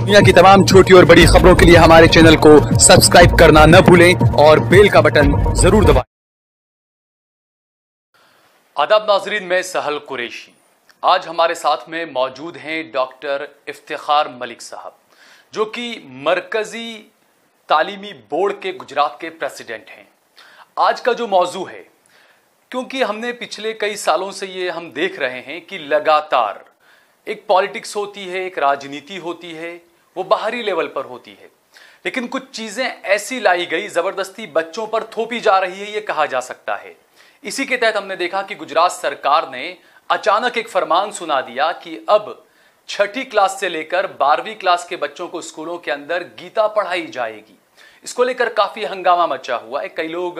दुनिया की तमाम छोटी और बड़ी खबरों के लिए हमारे चैनल को सब्सक्राइब करना न भूलें और बेल का बटन जरूर दबाएं। आदाब नाजरीन, मैं सहल कुरैशी। आज हमारे साथ में मौजूद हैं डॉक्टर इफ्तिखार मलिक साहब, जो कि मरकजी तालीमी बोर्ड के गुजरात के प्रेसिडेंट हैं। आज का जो मौजू है, क्योंकि हमने पिछले कई सालों से ये हम देख रहे हैं कि लगातार एक पॉलिटिक्स होती है, एक राजनीति होती है, वो बाहरी लेवल पर होती है, लेकिन कुछ चीजें ऐसी लाई गई, जबरदस्ती बच्चों पर थोपी जा रही है, ये कहा जा सकता है। इसी के तहत हमने देखा कि गुजरात सरकार ने अचानक एक फरमान सुना दिया कि अब 6ठी क्लास से लेकर 12वीं क्लास के बच्चों को स्कूलों के अंदर गीता पढ़ाई जाएगी। इसको लेकर काफी हंगामा मचा हुआ है। कई लोग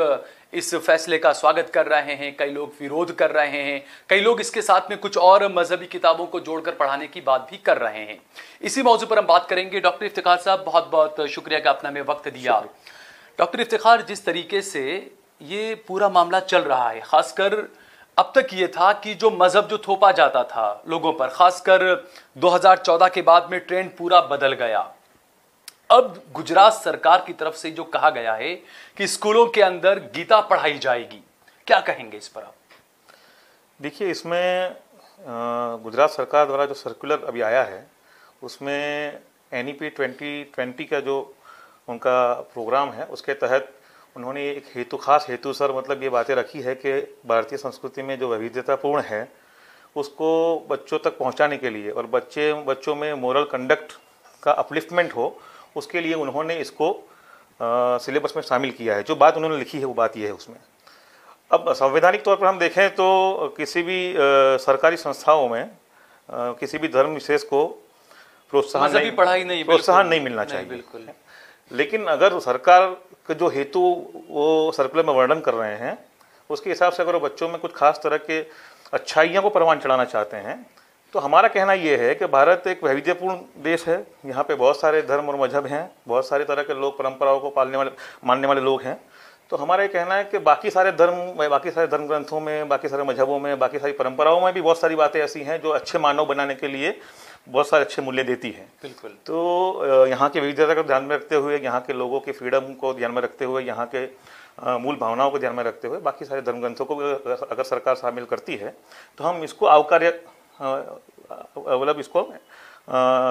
इस फैसले का स्वागत कर रहे हैं, कई लोग विरोध कर रहे हैं, कई लोग इसके साथ में कुछ और मजहबी किताबों को जोड़कर पढ़ाने की बात भी कर रहे हैं। इसी मौजू पर हम बात करेंगे। डॉक्टर इफ्तिखार साहब, बहुत बहुत शुक्रिया कि आपने हमें वक्त दिया। डॉक्टर इफ्तिखार, जिस तरीके से ये पूरा मामला चल रहा है, खासकर अब तक ये था कि जो मजहब जो थोपा जाता था लोगों पर, खासकर 2014 के बाद में ट्रेंड पूरा बदल गया। अब गुजरात सरकार की तरफ से जो कहा गया है कि स्कूलों के अंदर गीता पढ़ाई जाएगी, क्या कहेंगे इस पर आप? देखिए, इसमें गुजरात सरकार द्वारा जो सर्कुलर अभी आया है, उसमें NEP 2020 का जो उनका प्रोग्राम है, उसके तहत उन्होंने एक खास हेतु सर मतलब ये बातें रखी है कि भारतीय संस्कृति में जो विविधतापूर्ण है उसको बच्चों तक पहुंचाने के लिए और बच्चों में मोरल कंडक्ट का अपलिफ्टमेंट हो, उसके लिए उन्होंने इसको सिलेबस में शामिल किया है। जो बात उन्होंने लिखी है वो बात ये है उसमें। अब संवैधानिक तौर पर हम देखें तो किसी भी सरकारी संस्थाओं में किसी भी धर्म विशेष को प्रोत्साहन नहीं मिलना चाहिए। बिल्कुल। लेकिन अगर सरकार का जो हेतु वो सर्कुलर में वर्णन कर रहे हैं, उसके हिसाब से अगर वो बच्चों में कुछ खास तरह के अच्छाइयों को परवान चढ़ाना चाहते हैं, तो हमारा कहना ये है कि भारत एक वैविध्यपूर्ण देश है। यहाँ पे बहुत सारे धर्म और मजहब हैं, बहुत सारे तरह के लोग, परंपराओं को मानने वाले लोग हैं। तो हमारा ये कहना है कि बाकी सारे धर्म ग्रंथों में, बाकी सारे मजहबों में, बाकी सारी परंपराओं में भी बहुत सारी बातें ऐसी हैं जो अच्छे मानव बनाने के लिए बहुत सारे अच्छे मूल्य देती हैं। बिल्कुल। तो यहाँ की विविधता को ध्यान में रखते हुए, यहाँ के लोगों की फ्रीडम को ध्यान में रखते हुए, यहाँ के मूल भावनाओं को ध्यान में रखते हुए बाकी सारे धर्म ग्रंथों को अगर सरकार शामिल करती है तो हम इसको आवकार्य मतलब इसको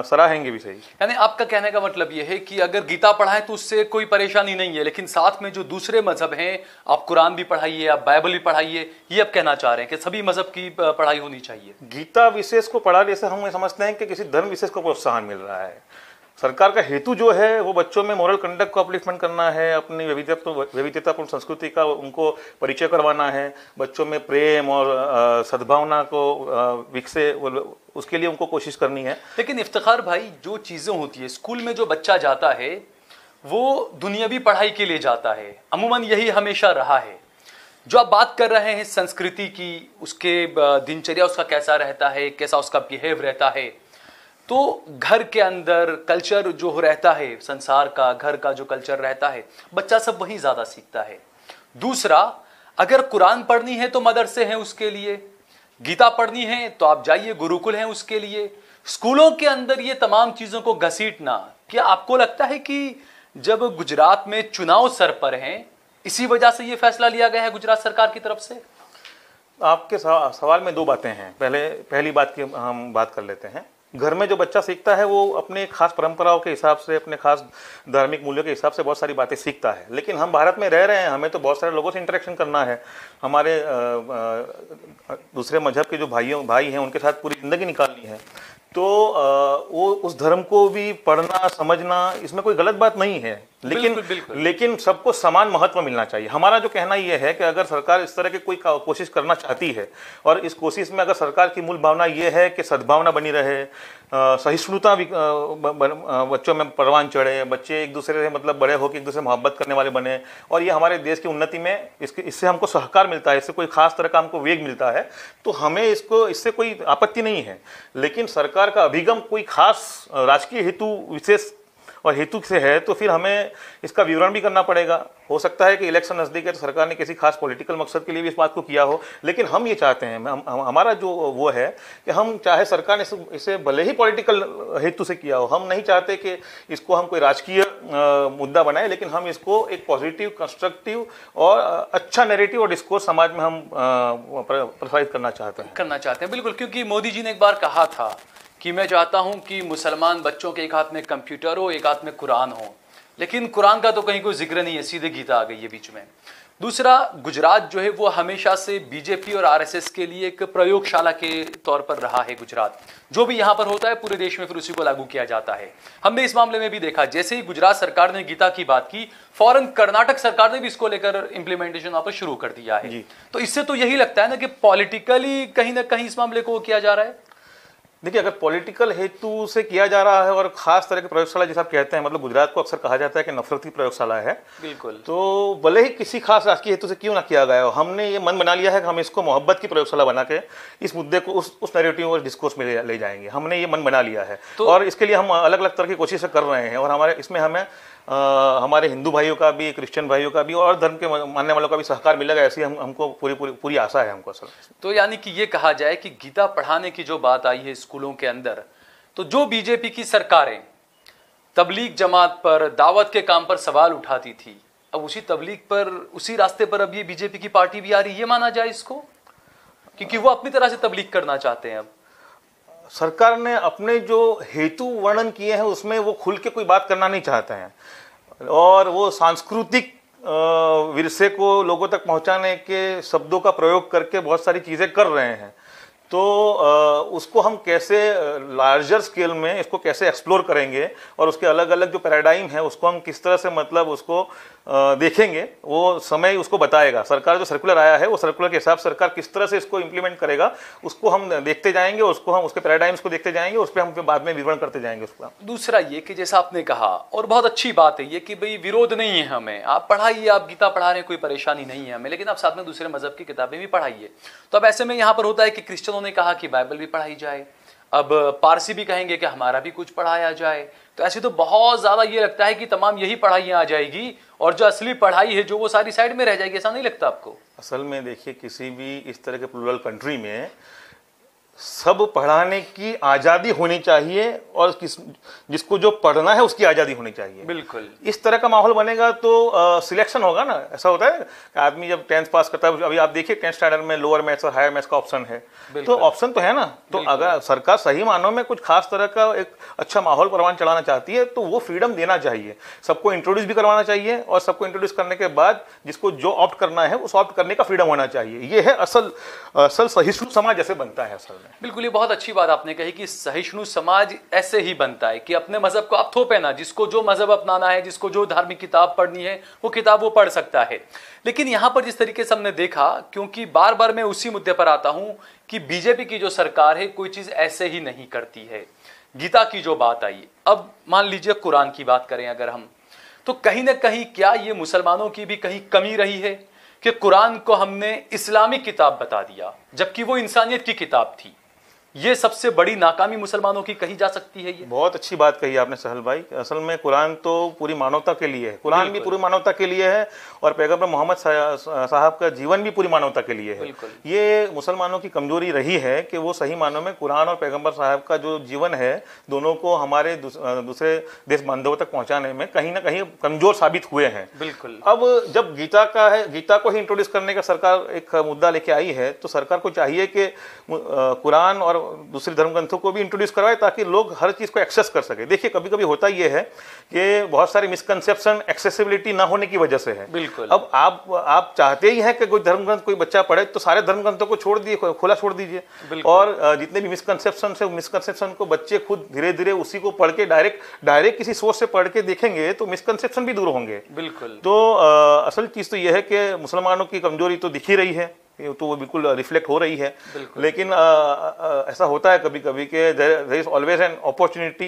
सराहेंगे भी। सही, यानी आपका कहने का मतलब यह है कि अगर गीता पढ़ाएं तो उससे कोई परेशानी नहीं है, लेकिन साथ में जो दूसरे मजहब हैं, आप कुरान भी पढ़ाइए, आप बाइबल भी पढ़ाइए, ये आप कहना चाह रहे हैं कि सभी मजहब की पढ़ाई होनी चाहिए। गीता विशेष को पढ़ाने से हम समझते हैं कि किसी धर्म विशेष को प्रोत्साहन मिल रहा है। सरकार का हेतु जो है वो बच्चों में मोरल कंडक्ट को अपलिफ्टमेंट करना है, अपनी विविधतापूर्ण संस्कृति का उनको परिचय करवाना है, बच्चों में प्रेम और सद्भावना को विकसे, उसके लिए उनको कोशिश करनी है। लेकिन इफ्तिखार भाई, जो चीज़ें होती है स्कूल में, जो बच्चा जाता है वो दुनियावी पढ़ाई के लिए जाता है, अमूमन यही हमेशा रहा है। जो आप बात कर रहे हैं संस्कृति की, उसके दिनचर्या उसका कैसा रहता है, कैसा उसका बिहेव रहता है, तो घर के अंदर कल्चर जो रहता है, संसार का, घर का जो कल्चर रहता है, बच्चा सब वहीं ज्यादा सीखता है। दूसरा, अगर कुरान पढ़नी है तो मदरसे हैं उसके लिए, गीता पढ़नी है तो आप जाइए, गुरुकुल हैं उसके लिए। स्कूलों के अंदर ये तमाम चीजों को घसीटना, क्या आपको लगता है कि जब गुजरात में चुनाव सर पर हैं, इसी वजह से ये फैसला लिया गया है गुजरात सरकार की तरफ से? आपके सवाल में दो बातें हैं। पहली बात की हम बात कर लेते हैं। घर में जो बच्चा सीखता है वो अपने खास परंपराओं के हिसाब से, अपने खास धार्मिक मूल्यों के हिसाब से बहुत सारी बातें सीखता है। लेकिन हम भारत में रह रहे हैं, हमें तो बहुत सारे लोगों से इंटरेक्शन करना है, हमारे दूसरे मजहब के जो भाई हैं उनके साथ पूरी ज़िंदगी निकालनी है। तो वो उस धर्म को भी पढ़ना, समझना, इसमें कोई गलत बात नहीं है, लेकिन सबको समान महत्व मिलना चाहिए। हमारा जो कहना ये है कि अगर सरकार इस तरह की कोई कोशिश करना चाहती है और इस कोशिश में अगर सरकार की मूल भावना ये है कि सद्भावना बनी रहे, सहिष्णुता बच्चों में परवान चढ़े, बच्चे एक दूसरे से मतलब बड़े होकर एक दूसरे से मोहब्बत करने वाले बने, और ये हमारे देश की उन्नति में इससे हमको सहकार मिलता है, इससे कोई खास तरह का हमको वेग मिलता है, तो हमें इससे कोई आपत्ति नहीं है। लेकिन सरकार का अभिगम कोई खास राजकीय हेतु विशेष और हेतु से है तो फिर हमें इसका विवरण भी करना पड़ेगा। हो सकता है कि इलेक्शन नजदीक है तो सरकार ने किसी खास पॉलिटिकल मकसद के लिए भी इस बात को किया हो, लेकिन हम ये चाहते हैं, हमारा जो वो है कि हम चाहे सरकार ने इसे भले ही पॉलिटिकल हेतु से किया हो, हम नहीं चाहते कि इसको हम कोई राजकीय मुद्दा बनाए, लेकिन हम इसको एक पॉजिटिव, कंस्ट्रक्टिव और अच्छा नैरेटिव और डिस्कोर्स समाज में हम प्रसारित करना चाहते हैं। बिल्कुल, क्योंकि मोदी जी ने एक बार कहा था कि मैं चाहता हूं कि मुसलमान बच्चों के एक हाथ में कंप्यूटर हो, एक हाथ में कुरान हो, लेकिन कुरान का तो कहीं कोई जिक्र नहीं है, सीधे गीता आ गई है बीच में। दूसरा, गुजरात जो है वो हमेशा से बीजेपी और आरएसएस के लिए एक प्रयोगशाला के तौर पर रहा है। गुजरात जो भी यहां पर होता है पूरे देश में फिर उसी को लागू किया जाता है। हमने इस मामले में भी देखा, जैसे ही गुजरात सरकार ने गीता की बात की, फौरन कर्नाटक सरकार ने भी इसको लेकर इंप्लीमेंटेशन वहां पर शुरू कर दिया है। तो इससे तो यही लगता है ना कि पॉलिटिकली कहीं ना कहीं इस मामले को किया जा रहा है। देखिए, अगर पॉलिटिकल हेतु से किया जा रहा है और खास तरह की प्रयोगशाला जैसा आप कहते हैं, मतलब गुजरात को अक्सर कहा जाता है कि नफरत की प्रयोगशाला है, बिल्कुल, तो भले ही किसी खास राजकीय हेतु से क्यों ना किया गया हो, हमने ये मन बना लिया है कि हम इसको मोहब्बत की प्रयोगशाला बना के इस मुद्दे को उस नैरेटिव और डिस्कोर्स में ले जाएंगे। हमने ये मन बना लिया है और इसके लिए हम अलग अलग तरह की कोशिशें कर रहे हैं और हमारे इसमें हमें हमारे हिंदू भाइयों का भी, क्रिश्चियन भाइयों का भी और धर्म के मानने वालों का भी सहकार मिलेगा, ऐसी हमको पूरी आशा है हमको असल। तो यानी कि ये कहा जाए कि गीता पढ़ाने की जो बात आई है स्कूलों के अंदर, तो जो बीजेपी की सरकारें तबलीग जमात पर, दावत के काम पर सवाल उठाती थी, अब उसी तबलीग पर, उसी रास्ते पर अब ये बीजेपी की पार्टी भी आ रही है, ये माना जाए इसको, क्योंकि वो अपनी तरह से तबलीग करना चाहते हैं। अब सरकार ने अपने जो हेतु वर्णन किए हैं उसमें वो खुल के कोई बात करना नहीं चाहते हैं और वो सांस्कृतिक विरसे को लोगों तक पहुंचाने के शब्दों का प्रयोग करके बहुत सारी चीजें कर रहे हैं। तो उसको हम कैसे लार्जर स्केल में इसको कैसे एक्सप्लोर करेंगे और उसके अलग अलग जो पैराडाइम है उसको हम किस तरह से मतलब उसको देखेंगे, वो समय उसको बताएगा। सरकार जो सर्कुलर आया है वो सर्कुलर के हिसाब से सरकार किस तरह से इसको इम्प्लीमेंट करेगा उसको हम देखते जाएंगे, उसको हम उसके पैराडाइम्स को देखते जाएंगे, उस पर हम बाद में विवरण करते जाएंगे उसका। दूसरा ये कि जैसा आपने कहा, और बहुत अच्छी बात है ये कि भाई विरोध नहीं है हमें, आप पढ़ाइए, आप गीता पढ़ा रहे हैं, कोई परेशानी नहीं है हमें, लेकिन आप साथ में दूसरे मजहब की किताबें भी पढ़ाइए। तो अब ऐसे में यहाँ पर होता है कि क्रिश्चियनों ने कहा कि बाइबल भी पढ़ाई जाए, अब पारसी भी कहेंगे कि हमारा भी कुछ पढ़ाया जाए। तो ऐसे तो बहुत ज्यादा ये लगता है कि तमाम यही पढ़ाइयां आ जाएगी और जो असली पढ़ाई है जो वो सारी साइड में रह जाएगी। ऐसा नहीं लगता आपको? असल में देखिए, किसी भी इस तरह के प्लूरल कंट्री में सब पढ़ाने की आज़ादी होनी चाहिए और जिसको जो पढ़ना है उसकी आज़ादी होनी चाहिए। बिल्कुल, इस तरह का माहौल बनेगा तो सिलेक्शन होगा ना। ऐसा होता है कि आदमी जब 10th पास करता है, अभी आप देखिए 10th स्टैंडर्ड में लोअर मैथ्स और हायर मैथ्स का ऑप्शन है, तो ऑप्शन तो है ना। तो अगर सरकार सही मानों में कुछ खास तरह का एक अच्छा माहौल परवान चढ़ाना चाहती है तो वो फ्रीडम देना चाहिए, सबको इंट्रोड्यूस भी करवाना चाहिए और सबको इंट्रोड्यूस करने के बाद जिसको जो ऑप्ट करना है उस ऑप्ट करने का फ्रीडम होना चाहिए। ये है असल सहिष्णु समाज जैसे बनता है असल में। बिल्कुल, ये बहुत अच्छी बात आपने कही कि सहिष्णु समाज ऐसे ही बनता है कि अपने मजहब को आप थोपे ना, जिसको जो मजहब अपनाना है, जिसको जो धार्मिक किताब पढ़नी है वो किताब वो पढ़ सकता है। लेकिन यहां पर जिस तरीके से हमने देखा, क्योंकि बार बार मैं उसी मुद्दे पर आता हूं कि बीजेपी की जो सरकार है कोई चीज ऐसे ही नहीं करती है। गीता की जो बात आई, अब मान लीजिए कुरान की बात करें अगर हम, तो कहीं ना कहीं क्या ये मुसलमानों की भी कहीं कमी रही है कि कुरान को हमने इस्लामिक किताब बता दिया जबकि वो इंसानियत की किताब थी? ये सबसे बड़ी नाकामी मुसलमानों की कही जा सकती है। ये बहुत अच्छी बात कही आपने सहल भाई। असल में कुरान तो पूरी मानवता के लिए है, कुरान भी पूरी मानवता के लिए है और पैगंबर मोहम्मद साहब का जीवन भी पूरी मानवता के लिए है। ये मुसलमानों की कमजोरी रही है कि वो सही मानों में कुरान और पैगंबर साहब का जो जीवन है दोनों को हमारे दूसरे देश बांधवों तक पहुंचाने में कहीं ना कहीं कमजोर साबित हुए हैं। बिल्कुल। अब जब गीता को ही इंट्रोड्यूस करने का सरकार एक मुद्दा लेके आई है तो सरकार को चाहिए कि कुरान और दूसरे धर्म ग्रंथों को भी इंट्रोड्यूस करवाए ताकि लोग हर चीज को एक्सेस कर सके। देखिए, कभी कभी होता यह है कि बहुत सारी मिसकंसेप्शन एक्सेसिबिलिटी ना होने की वजह से है। बिल्कुल। अब आप चाहते ही हैं कि कोई धर्म ग्रंथ कोई बच्चा पढ़े तो सारे धर्म ग्रंथों को छोड़ दिए, खुला छोड़ दीजिए और जितने भी मिसकंसेप्शन को बच्चे खुद धीरे धीरे उसी को पढ़ के डायरेक्ट किसी सोर्स से पढ़ के देखेंगे तो मिसकंसेप्शन भी दूर होंगे। बिल्कुल। तो असल चीज तो यह है कि मुसलमानों की कमजोरी तो दिख ही रही है, तो वो बिल्कुल रिफ्लेक्ट हो रही है। लेकिन ऐसा होता है कभी कभी कि there is always an opportunity,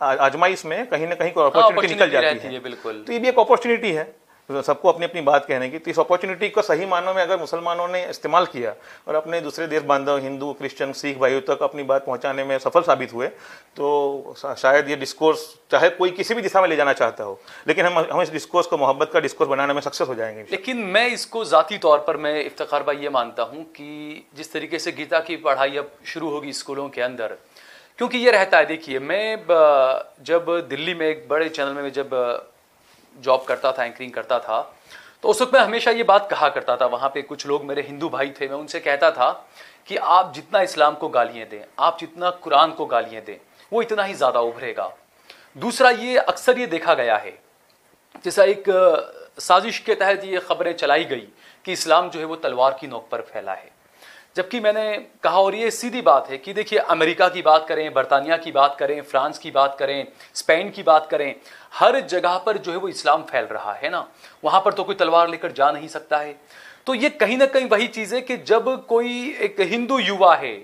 आजमाइश में कहीं ना कहीं कोई अपॉर्चुनिटी निकल जाती है। बिल्कुल। तो ये भी एक अपॉर्चुनिटी है सबको अपनी अपनी बात कहने की। तो इस अपॉर्चुनिटी को सही मानों में अगर मुसलमानों ने इस्तेमाल किया और अपने दूसरे देश बांधव हिंदू, क्रिश्चियन, सिख भाइयों तक अपनी बात पहुंचाने में सफल साबित हुए, तो शायद ये डिस्कोर्स चाहे कोई किसी भी दिशा में ले जाना चाहता हो, लेकिन हम इस डिस्कोर्स को मोहब्बत का डिस्कोर्स बनाने में सक्सेस हो जाएंगे। लेकिन मैं इसको ज़ाती तौर पर मैं इफ्तिखार भाई ये मानता हूँ कि जिस तरीके से गीता की पढ़ाई अब शुरू होगी स्कूलों के अंदर, क्योंकि ये रहता है, देखिए मैं जब दिल्ली में एक बड़े चैनल में जब जॉब करता था, एंकरिंग करता था, तो उस वक्त मैं हमेशा ये बात कहा करता था, वहाँ पे कुछ लोग मेरे हिंदू भाई थे, मैं उनसे कहता था कि आप जितना इस्लाम को गालियाँ दें, आप जितना कुरान को गालियाँ दें, वो इतना ही ज़्यादा उभरेगा। दूसरा, ये अक्सर ये देखा गया है, जैसा एक साजिश के तहत ये खबरें चलाई गई कि इस्लाम जो है वो तलवार की नोक पर फैला है, जबकि मैंने कहा, और ये सीधी बात है कि देखिए अमेरिका की बात करें, बरतानिया की बात करें, फ्रांस की बात करें, स्पेन की बात करें, हर जगह पर जो है वो इस्लाम फैल रहा है ना, वहाँ पर तो कोई तलवार लेकर जा नहीं सकता है। तो ये कहीं ना कहीं वही चीज़ है कि जब कोई एक हिंदू युवा है,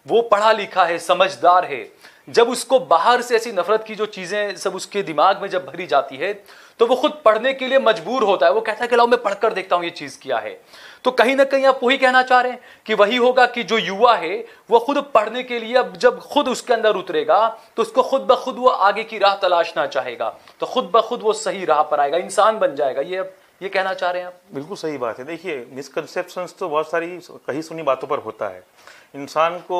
वो पढ़ा लिखा है, समझदार है, जब उसको बाहर से ऐसी नफरत की जो चीज़ें सब उसके दिमाग में जब भरी जाती है, तो वो खुद पढ़ने के लिए मजबूर होता है। वो कहता है कि लाओ मैं पढ़कर देखता हूं ये चीज़ क्या है। तो कहीं ना कहीं आप वही कहना चाह रहे हैं कि वही होगा कि जो युवा है वो खुद पढ़ने के लिए, अब जब खुद उसके अंदर उतरेगा तो उसको खुद ब खुद वो आगे की राह तलाशना चाहेगा, तो खुद ब खुद वो सही राह पर आएगा, इंसान बन जाएगा। ये कहना चाह रहे हैं आप? बिल्कुल सही बात है। देखिए, मिसकंसेप्शंस तो बहुत सारी कही सुनी बातों पर होता है। इंसान को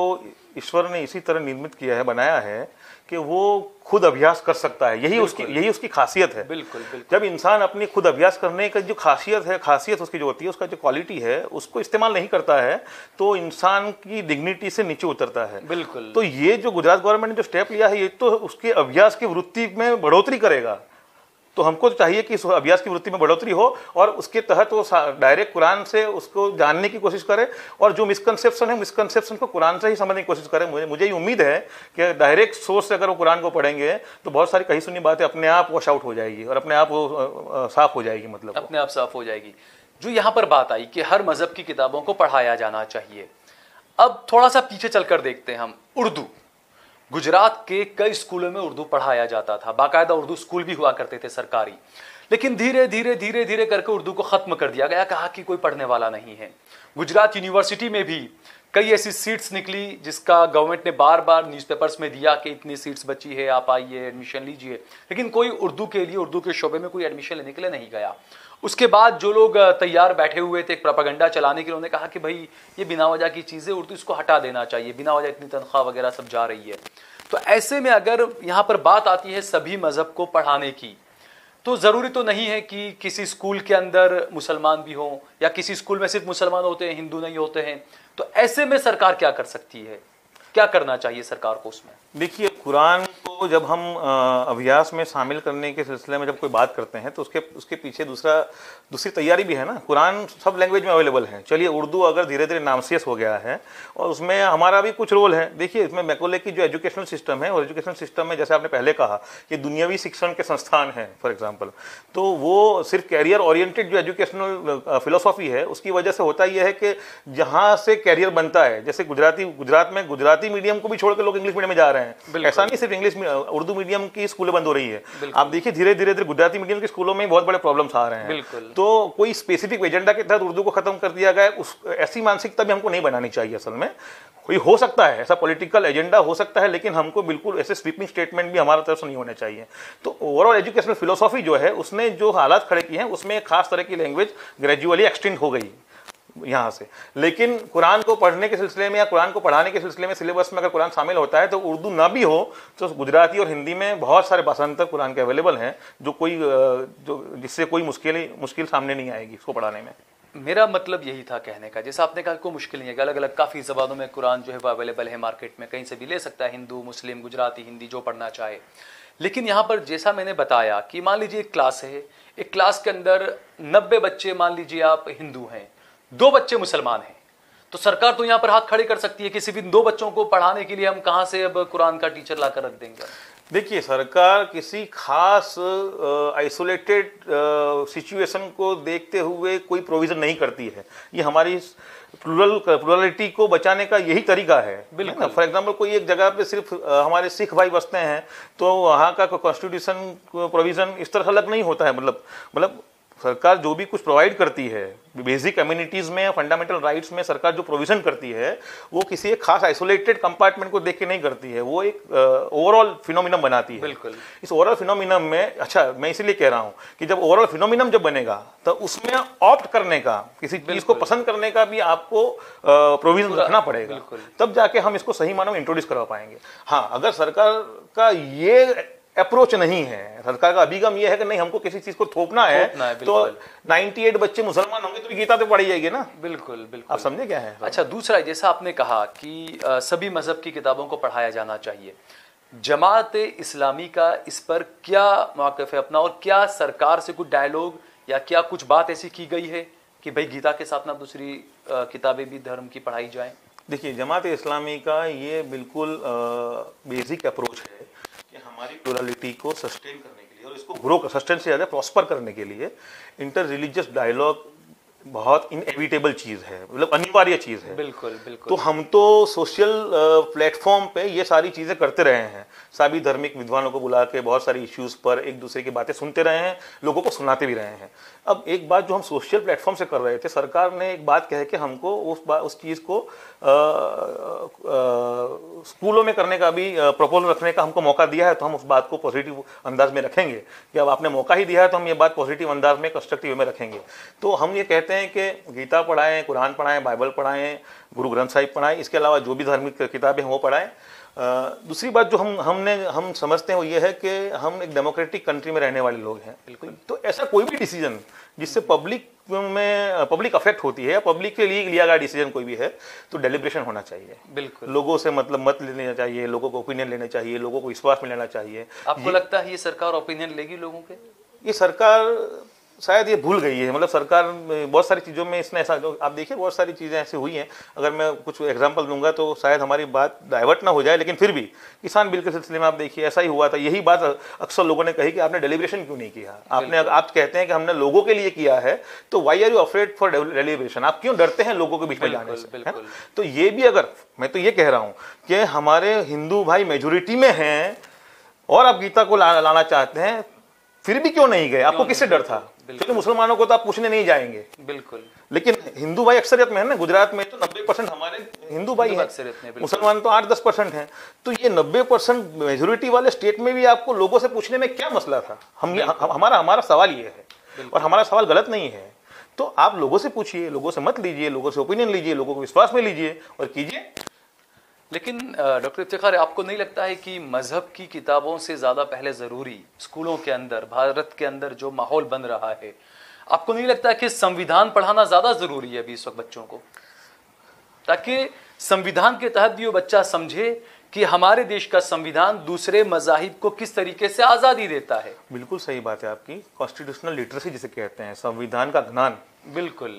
ईश्वर ने इसी तरह निर्मित किया है, बनाया है कि वो खुद अभ्यास कर सकता है। यही उसकी खासियत है। बिल्कुल बिल्कुल। जब इंसान अपनी खुद अभ्यास करने का जो खासियत उसकी जो होती है, उसका जो क्वालिटी है, उसको इस्तेमाल नहीं करता है, तो इंसान की डिग्निटी से नीचे उतरता है। बिल्कुल। तो ये जो गुजरात गवर्नमेंट ने जो स्टेप लिया है, ये तो उसके अभ्यास की वृत्ति में बढ़ोतरी करेगा। तो हमको तो चाहिए कि इस अभ्यास की वृत्ति में बढ़ोतरी हो और उसके तहत वो डायरेक्ट कुरान से उसको जानने की कोशिश करे, और जो मिसकंसेप्शन है, मिसकंसेप्शन को कुरान से ही समझने की कोशिश करे। मुझे ये उम्मीद है कि डायरेक्ट सोर्स से अगर वो कुरान को पढ़ेंगे तो बहुत सारी कही सुनी बातें अपने आप वॉश आउट हो जाएगी और अपने आप वो साफ हो जाएगी, मतलब अपने आप साफ हो जाएगी। जो यहाँ पर बात आई कि हर मजहब की किताबों को पढ़ाया जाना चाहिए, अब थोड़ा सा पीछे चलकर देखते हैं हम। उर्दू, गुजरात के कई स्कूलों में उर्दू पढ़ाया जाता था, बाकायदा उर्दू स्कूल भी हुआ करते थे सरकारी, लेकिन धीरे धीरे करके उर्दू को खत्म कर दिया गया, कहा कि कोई पढ़ने वाला नहीं है। गुजरात यूनिवर्सिटी में भी कई ऐसी सीट्स निकली जिसका गवर्नमेंट ने बार बार न्यूज़पेपर्स में दिया कि इतनी सीट्स बची है, आप आइए एडमिशन लीजिए, लेकिन कोई उर्दू के लिए, उर्दू के शोबे में कोई एडमिशन लेने के लिए नहीं गया। उसके बाद जो लोग तैयार बैठे हुए थे प्रोपेगेंडा चलाने के लिए, उन्होंने कहा कि भाई ये बिना वजह की चीज़ें, उर्दू इसको हटा देना चाहिए, बिना वजह इतनी तनख्वाह वगैरह सब जा रही है। तो ऐसे में अगर यहाँ पर बात आती है सभी मजहब को पढ़ाने की, तो ज़रूरी तो नहीं है कि किसी स्कूल के अंदर मुसलमान भी हों या किसी स्कूल में सिर्फ मुसलमान होते हैं, हिंदू नहीं होते हैं। तो ऐसे में सरकार क्या कर सकती है, क्या करना चाहिए सरकार को उसमें? देखिए, कुरान को जब हम अभ्यास में शामिल करने के सिलसिले में जब कोई बात करते हैं तो उसके पीछे दूसरी तैयारी भी है ना। कुरान सब लैंग्वेज में अवेलेबल है। चलिए, उर्दू अगर धीरे धीरे नामसियस हो गया है और उसमें हमारा भी कुछ रोल है। देखिए, इसमें मैकॉले की जो एजुकेशनल सिस्टम है, और एजुकेशनल सिस्टम में जैसे आपने पहले कहा कि दुनियावी शिक्षण के संस्थान हैं फॉर एग्जाम्पल, तो वो सिर्फ कैरियर ओरिएंटेड जो एजुकेशनल फिलोसॉफी है, उसकी वजह से होता यह है कि जहाँ से कैरियर बनता है, जैसे गुजरात में गुजराती मीडियम को भी छोड़कर लोग इंग्लिश मीडियम में जा रहे हैं। ऐसा नहीं सिर्फ इंग्लिश उर्दू मीडियम की स्कूलें बंद हो रही है। आप देखिए, धीरे धीरे गुजराती मीडियम के स्कूलों में बहुत बड़े प्रॉब्लम्स आ रहे हैं। तो कोई स्पेसिफिक एजेंडा के तहत उर्दू को खत्म कर दिया गया, ऐसी मानसिकता भी हमको नहीं बनानी चाहिए। असल में कोई हो सकता है, ऐसा पॉलिटिकल एजेंडा हो सकता है, लेकिन हमको बिल्कुल ऐसे स्वीपिंग स्टेटमेंट भी हमारी तरफ से नहीं होने चाहिए। तो ओवरऑल एजुकेशनल फिलोसॉफी जो है, उसने जो हालात खड़े किए हैं, उसमें एक खास तरह की लैंग्वेज ग्रेजुअली एक्सटेंड हो गई यहाँ से। लेकिन कुरान को पढ़ने के सिलसिले में या कुरान को पढ़ाने के सिलसिले में सिलेबस में अगर कुरान शामिल होता है तो उर्दू ना भी हो तो गुजराती और हिंदी में बहुत सारे भाषांतर कुरान के अवेलेबल हैं, जिससे कोई मुश्किल सामने नहीं आएगी इसको पढ़ाने में। मेरा मतलब यही था कहने का, जैसा आपने कहा कोई मुश्किल नहीं है, अलग अलग काफ़ी ज़बानों में कुरान जो है वो अवेलेबल है मार्केट में, कहीं से भी ले सकता है, हिंदू, मुस्लिम, गुजराती, हिंदी, जो पढ़ना चाहे। लेकिन यहाँ पर जैसा मैंने बताया कि मान लीजिए एक क्लास है, एक क्लास के अंदर 90 बच्चे मान लीजिए आप हिंदू हैं, 2 बच्चे मुसलमान हैं, तो सरकार तो यहाँ पर हाथ खड़े कर सकती है, किसी भी 2 बच्चों को पढ़ाने के लिए हम कहाँ से अब कुरान का टीचर ला कर रख देंगे? देखिए, सरकार किसी खास आइसोलेटेड सिचुएशन को देखते हुए कोई प्रोविजन नहीं करती है। ये हमारी प्लुरलिटी को बचाने का यही तरीका है। बिल्कुल। फॉर एग्जांपल, कोई एक जगह पे सिर्फ हमारे सिख भाई बसते हैं तो वहाँ का कॉन्स्टिट्यूशन प्रोविजन इस तरह अलग नहीं होता है। मतलब सरकार जो भी कुछ प्रोवाइड करती है बेसिक कम्युनिटीज में, फंडामेंटल राइट्स में, सरकार जो प्रोविजन करती है वो किसी एक खास आइसोलेटेड कंपार्टमेंट को देख के नहीं करती है, वो एक ओवरऑल फिनोमिनम बनाती है। बिल्कुल। इस ओवरऑल फिनोमिनम में, अच्छा मैं इसीलिए कह रहा हूं कि जब ओवरऑल फिनोमिनम जब बनेगा तो उसमें ऑप्ट करने का, किसी चीज को पसंद करने का भी आपको प्रोविजन रखना पड़ेगा, तब जाके हम इसको सही मानों में इंट्रोड्यूस करवा पाएंगे। हाँ, अगर सरकार का ये अप्रोच नहीं है, सरकार का अभिगम ये है कि नहीं हमको किसी चीज को थोपना है तो 98 बच्चे मुसलमान होंगे तो गीता तो पढ़ी जाएगी ना। बिल्कुल बिल्कुल, आप समझे क्या है। अच्छा, दूसरा जैसा आपने कहा कि सभी मजहब की किताबों को पढ़ाया जाना चाहिए, जमात इस्लामी का इस पर क्या मौक़िफ़ है अपना, और क्या सरकार से कुछ डायलॉग या क्या कुछ बात ऐसी की गई है कि भाई गीता के साथ ना दूसरी किताबें भी धर्म की पढ़ाई जाएं? देखिए, जमात इस्लामी का ये बिल्कुल बेसिक अप्रोच है कि हमारी प्लुरलिटी को सस्टेन करने के लिए और इसको ग्रो सस्टेन से ज़्यादा प्रॉस्पर करने के लिए इंटर रिलीजियस डायलॉग बहुत इनएविटेबल चीज़ है, मतलब अनिवार्य चीज़ है। बिल्कुल बिल्कुल। तो हम तो सोशल प्लेटफॉर्म पे ये सारी चीज़ें करते रहे हैं, सभी धार्मिक विद्वानों को बुला के बहुत सारी इश्यूज़ पर एक दूसरे की बातें सुनते रहे हैं, लोगों को सुनाते भी रहे हैं। अब एक बात जो हम सोशल प्लेटफॉर्म से कर रहे थे, सरकार ने एक बात कह के हमको उस चीज़ को स्कूलों में करने का भी प्रपोजल रखने का हमको मौका दिया है, तो हम उस बात को पॉजिटिव अंदाज में रखेंगे कि अब आपने मौका ही दिया है तो हम ये बात पॉजिटिव अंदाज में, कंस्ट्रक्टिव में रखेंगे। तो हम ये कहते हैं कि गीता पढ़ाएं, कुरान पढ़ाएं, बाइबल पढ़ाएं, गुरु ग्रंथ साहिब पढ़ाएं, इसके अलावा जो भी धार्मिक किताबें हैं वो पढ़ाएं। दूसरी बात जो हम समझते हैं वो ये है कि हम एक डेमोक्रेटिक कंट्री में रहने वाले लोग हैं। बिल्कुल। तो ऐसा कोई भी डिसीजन जिससे पब्लिक अफेक्ट होती है या पब्लिक के लिए लिया गया डिसीजन कोई भी है तो डेलिब्रेशन होना चाहिए। बिल्कुल। लोगों से मतलब मत लेना चाहिए, लोगों को ओपिनियन लेना चाहिए, लोगों को विश्वास में लेना चाहिए। आपको लगता है ये सरकार ओपिनियन लेगी लोगों के? ये सरकार शायद ये भूल गई है, मतलब सरकार बहुत सारी चीज़ों में इसने ऐसा, आप देखिए बहुत सारी चीज़ें ऐसी हुई हैं, अगर मैं कुछ एग्जांपल दूंगा तो शायद हमारी बात डाइवर्ट ना हो जाए, लेकिन फिर भी किसान बिल के सिलसिले में आप देखिए ऐसा ही हुआ था। यही बात अक्सर लोगों ने कही कि आपने डेलिब्रेशन क्यों नहीं किया, आप कहते हैं कि हमने लोगों के लिए किया है, तो why are you afraid for deliberation, आप क्यों डरते हैं लोगों के बीच में जाने से, है? तो ये भी, अगर मैं तो ये कह रहा हूँ कि हमारे हिंदू भाई मेजोरिटी में हैं और आप गीता को लाना चाहते हैं, फिर भी क्यों नहीं गए? आपको किससे डर था? क्योंकि मुसलमानों को तो आप पूछने नहीं जाएंगे। बिल्कुल। लेकिन हिंदू भाई अक्सरियत में है ना, गुजरात में तो 90% हमारे हिंदू भाई हैं, मुसलमान तो 8-10% हैं। तो ये 90% मेजोरिटी वाले स्टेट में भी आपको लोगों से पूछने में क्या मसला था? हमारा सवाल ये है, और हमारा सवाल गलत नहीं है। तो आप लोगों से पूछिए, लोगों से मत लीजिए, लोगों से ओपिनियन लीजिए, लोगों को विश्वास में लीजिए और कीजिए। लेकिन डॉक्टर इफ्तिखार, आपको नहीं लगता है कि मजहब की किताबों से ज़्यादा पहले ज़रूरी स्कूलों के अंदर, भारत के अंदर जो माहौल बन रहा है, आपको नहीं लगता कि संविधान पढ़ाना ज़्यादा ज़रूरी है अभी इस वक्त बच्चों को, ताकि संविधान के तहत भी वो बच्चा समझे कि हमारे देश का संविधान दूसरे मज़ाहिब को किस तरीके से आज़ादी देता है? बिल्कुल सही बात है आपकी। कॉन्स्टिट्यूशनल लिटरेसी जिसे कहते हैं, संविधान का ज्ञान, बिल्कुल।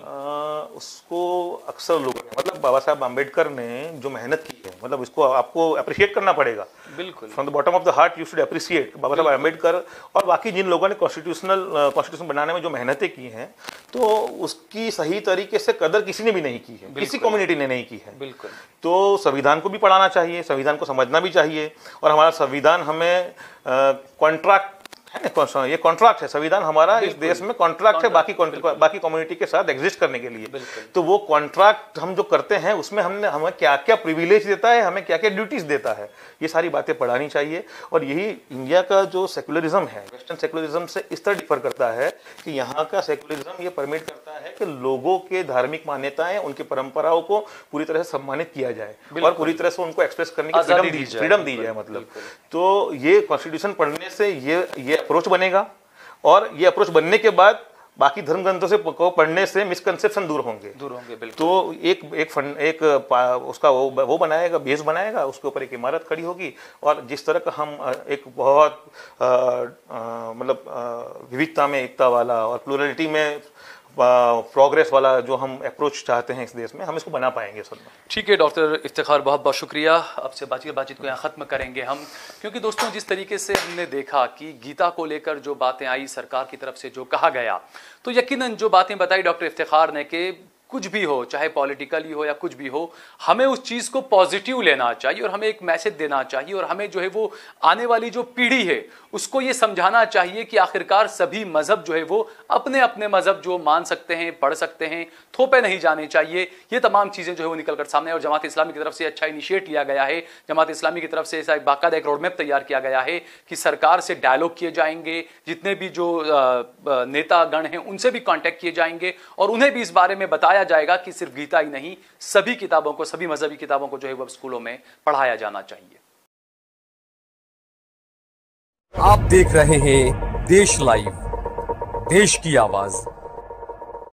उसको अक्सर लोगों ने, मतलब बाबा साहब आम्बेडकर ने जो मेहनत की है, मतलब इसको आपको अप्रिशिएट करना पड़ेगा। बिल्कुल। From the bottom of the heart you should appreciate Baba Saheb Ambedkar और बाकी जिन लोगों ने कॉन्स्टिट्यूशन बनाने में जो मेहनतें की हैं, तो उसकी सही तरीके से कदर किसी ने भी नहीं की है, किसी कम्युनिटी ने नहीं की है। बिल्कुल। तो संविधान को भी पढ़ाना चाहिए, संविधान को समझना भी चाहिए, और हमारा संविधान हमें कॉन्ट्रैक्ट है ना, ये कॉन्ट्रैक्ट है, संविधान हमारा इस देश में कॉन्ट्रैक्ट है बाकी कम्युनिटी के साथ एग्जिस्ट करने के लिए। तो वो कॉन्ट्रैक्ट हम जो करते हैं उसमें हमें क्या क्या प्रिविलेज देता है, हमें क्या क्या ड्यूटीज देता है, ये सारी बातें पढ़ानी चाहिए। और यही इंडिया का जो सेकुलरिज्म है, वेस्टर्न सेकुलरिज्म से इस तरह डिफर करता है कि यहाँ का सेकुलरिज्म ये परमिट करता है कि लोगों के धार्मिक मान्यताएं, उनकी परंपराओं को पूरी तरह से सम्मानित किया जाए और पूरी तरह से उनको एक्सप्रेस करने की फ्रीडम दी जाए। मतलब तो ये कॉन्स्टिट्यूशन पढ़ने से ये अप्रोच बनेगा, और ये अप्रोच बनने के बाद बाकी धर्म ग्रंथों से पढ़ने से मिसकंसेप्शन दूर होंगे। बिल्कुल। तो एक उसका वो बनाएगा, बेस बनाएगा, उसके ऊपर एक इमारत खड़ी होगी, और जिस तरह का हम एक बहुत मतलब विविधता में एकता वाला और प्लुरलिटी में प्रोग्रेस वाला जो हम अप्रोच चाहते हैं इस देश में, हम इसको बना पाएंगे सब। ठीक है डॉक्टर इफ्तिखार, बहुत बहुत शुक्रिया। आपसे बातचीत को यहाँ ख़त्म करेंगे हम, क्योंकि दोस्तों जिस तरीके से हमने देखा कि गीता को लेकर जो बातें आई, सरकार की तरफ से जो कहा गया, तो यकीनन जो बातें बताई डॉक्टर इफ्तिखार ने कि कुछ भी हो, चाहे पॉलिटिकली हो या कुछ भी हो, हमें उस चीज को पॉजिटिव लेना चाहिए और हमें एक मैसेज देना चाहिए और हमें जो है वो आने वाली जो पीढ़ी है उसको ये समझाना चाहिए कि आखिरकार सभी मजहब जो है वो अपने अपने मजहब जो मान सकते हैं, पढ़ सकते हैं, थोपे नहीं जाने चाहिए। ये तमाम चीजें जो है वो निकलकर सामने। और जमात इस्लामी की तरफ से अच्छा इनिशिएट लिया गया है, जमात इस्लामी की तरफ से ऐसा बाकायदा एक रोड मैप तैयार किया गया है कि सरकार से डायलॉग किए जाएंगे, जितने भी जो नेतागण हैं उनसे भी कांटेक्ट किए जाएंगे और उन्हें भी इस बारे में बताया जाएगा कि सिर्फ गीता ही नहीं, सभी किताबों को, सभी मजहबी किताबों को जो है वो स्कूलों में पढ़ाया जाना चाहिए। आप देख रहे हैं देश लाइव, देश की आवाज।